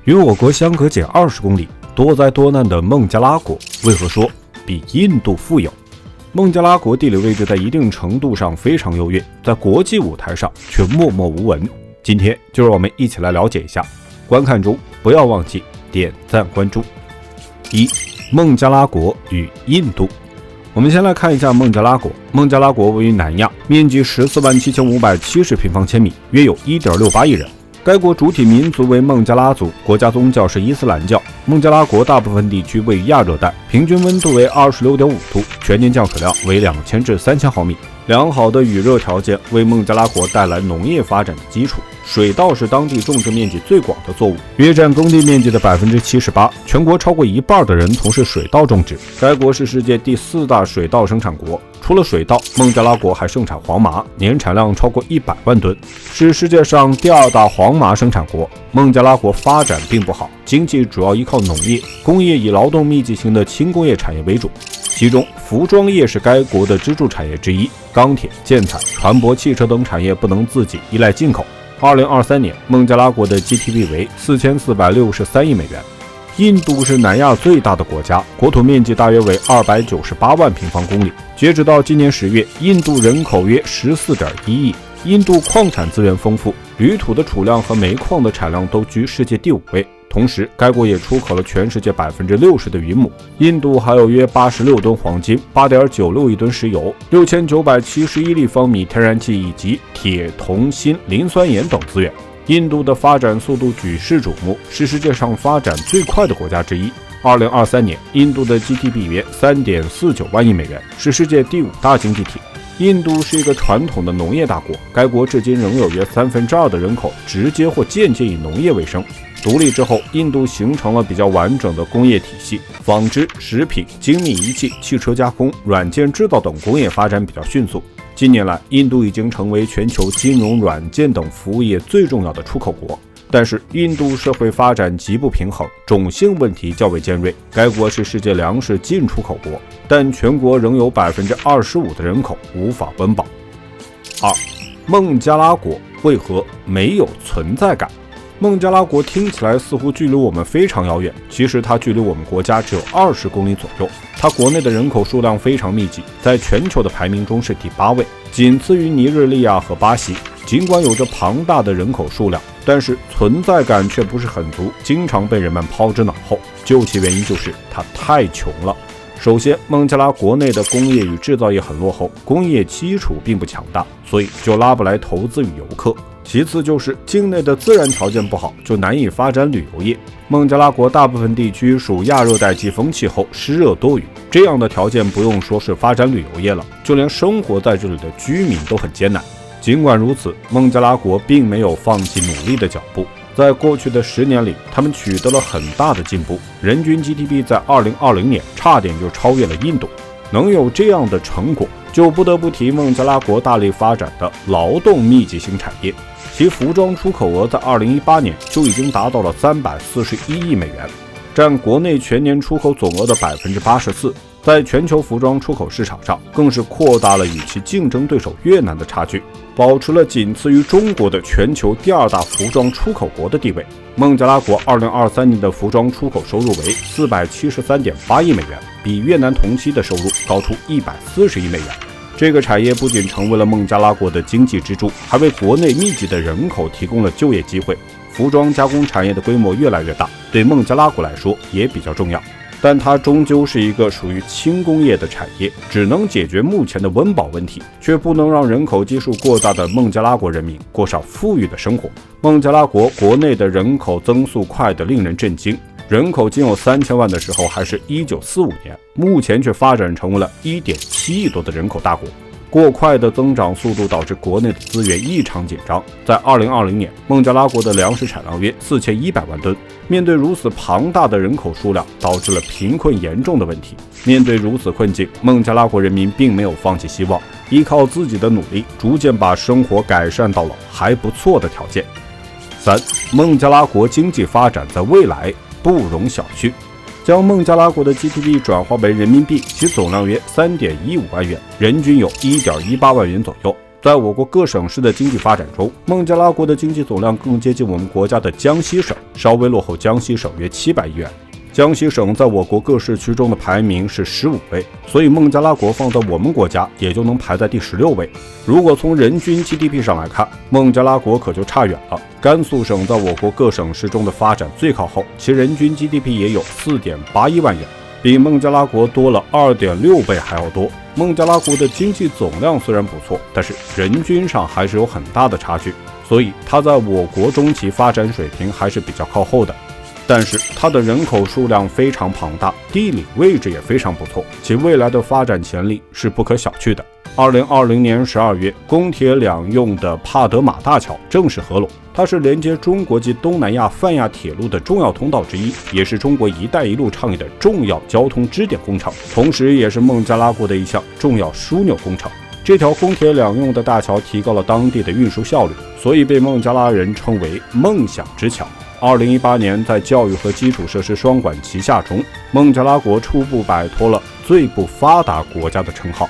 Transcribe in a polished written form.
与我国相隔仅20公里，多灾多难的孟加拉国，为何说比印度富有？孟加拉国地理位置在一定程度上非常优越，在国际舞台上却默默无闻。今天就让我们一起来了解一下。观看中不要忘记点赞关注。1. 孟加拉国与印度。我们先来看一下孟加拉国。孟加拉国位于南亚，面积147570平方千米，约有 1.68 亿人。该国主体民族为孟加拉族，国家宗教是伊斯兰教。孟加拉国大部分地区位于亚热带，平均温度为 26.5 度，全年降水量为2000至3000毫米。良好的雨热条件为孟加拉国带来农业发展的基础。水稻是当地种植面积最广的作物，约占耕地面积的 78%， 全国超过一半的人从事水稻种植。该国是世界第4大水稻生产国。除了水稻，孟加拉国还盛产黄麻，年产量超过100万吨，是世界上第2大黄麻生产国。孟加拉国发展并不好，经济主要依靠农业，工业以劳动密集型的轻工业产业为主，其中服装业是该国的支柱产业之一，钢铁、建材、船舶、汽车等产业不能自己，依赖进口。2023年，孟加拉国的 GDP 为4463亿美元。印度是南亚最大的国家，国土面积大约为298万平方公里。截止到今年10月，印度人口约14.1亿。印度矿产资源丰富，铝土的储量和煤矿的产量都居世界第5位。同时，该国也出口了全世界60%的云母。印度还有约86吨黄金、8.96亿吨石油、6971立方米天然气以及铁、铜、锌、磷酸盐等资源。印度的发展速度举世瞩目，是世界上发展最快的国家之一。2023年，印度的 GDP 约3.49万亿美元，是世界第5大经济体。印度是一个传统的农业大国，该国至今仍有约2/3的人口直接或间接以农业为生。独立之后，印度形成了比较完整的工业体系，纺织、食品、精密仪器、汽车加工、软件制造等工业发展比较迅速。近年来，印度已经成为全球金融、软件等服务业最重要的出口国。但是，印度社会发展极不平衡，种姓问题较为尖锐。该国是世界粮食进出口国，但全国仍有25%的人口无法温饱。2. 孟加拉国为何没有存在感？孟加拉国听起来似乎距离我们非常遥远，其实它距离我们国家只有20公里左右。它国内的人口数量非常密集，在全球的排名中是第8位，仅次于尼日利亚和巴西。尽管有着庞大的人口数量，但是存在感却不是很足，经常被人们抛之脑后。究其原因就是它太穷了。首先，孟加拉国内的工业与制造业很落后，工业基础并不强大，所以就拉不来投资与游客。其次就是境内的自然条件不好，就难以发展旅游业。孟加拉国大部分地区属亚热带季风气候，湿热多雨，这样的条件不用说是发展旅游业了，就连生活在这里的居民都很艰难。尽管如此，孟加拉国并没有放弃努力的脚步。在过去的10年里，他们取得了很大的进步，人均 GDP 在2020年差点就超越了印度。能有这样的成果，就不得不提孟加拉国大力发展的劳动密集型产业。其服装出口额在2018年就已经达到了341亿美元，占国内全年出口总额的 84%。在全球服装出口市场上，更是扩大了与其竞争对手越南的差距，保持了仅次于中国的全球第2大服装出口国的地位。孟加拉国2023年的服装出口收入为473.8亿美元，比越南同期的收入高出140亿美元。这个产业不仅成为了孟加拉国的经济支柱，还为国内密集的人口提供了就业机会。服装加工产业的规模越来越大，对孟加拉国来说也比较重要。但它终究是一个属于轻工业的产业，只能解决目前的温饱问题，却不能让人口基数过大的孟加拉国人民过上富裕的生活。孟加拉国国内的人口增速快得令人震惊，人口仅有3000万的时候还是1945年，目前却发展成为了1.7亿多的人口大国。过快的增长速度导致国内的资源异常紧张。在2020年，孟加拉国的粮食产量约4100万吨。面对如此庞大的人口数量，导致了贫困严重的问题。面对如此困境，孟加拉国人民并没有放弃希望，依靠自己的努力，逐渐把生活改善到了还不错的条件。3. 孟加拉国经济发展在未来不容小觑。将孟加拉国的 GDP 转化为人民币，其总量约3.15万元，人均有1.18万元左右。在在我国各省市的经济发展中，孟加拉国的经济总量更接近我们国家的江西省，稍微落后江西省约700亿元。江西省在我国各市区中的排名是15位，所以孟加拉国放在我们国家也就能排在第16位。如果从人均 GDP 上来看，孟加拉国可就差远了。甘肃省在我国各省市中的发展最靠后，其人均 GDP 也有4.81万元，比孟加拉国多了2.6倍还要多。孟加拉国的经济总量虽然不错，但是人均上还是有很大的差距，所以它在我国中其发展水平还是比较靠后的。但是它的人口数量非常庞大，地理位置也非常不错，其未来的发展潜力是不可小觑的。2020年12月，公铁两用的帕德玛大桥正式合拢，它是连接中国及东南亚泛亚铁路的重要通道之一，也是中国“一带一路”倡议的重要交通支点工程，同时也是孟加拉国的一项重要枢纽工程。这条公铁两用的大桥提高了当地的运输效率，所以被孟加拉人称为“梦想之桥”。2018年，在教育和基础设施双管齐下中，孟加拉国初步摆脱了最不发达国家的称号。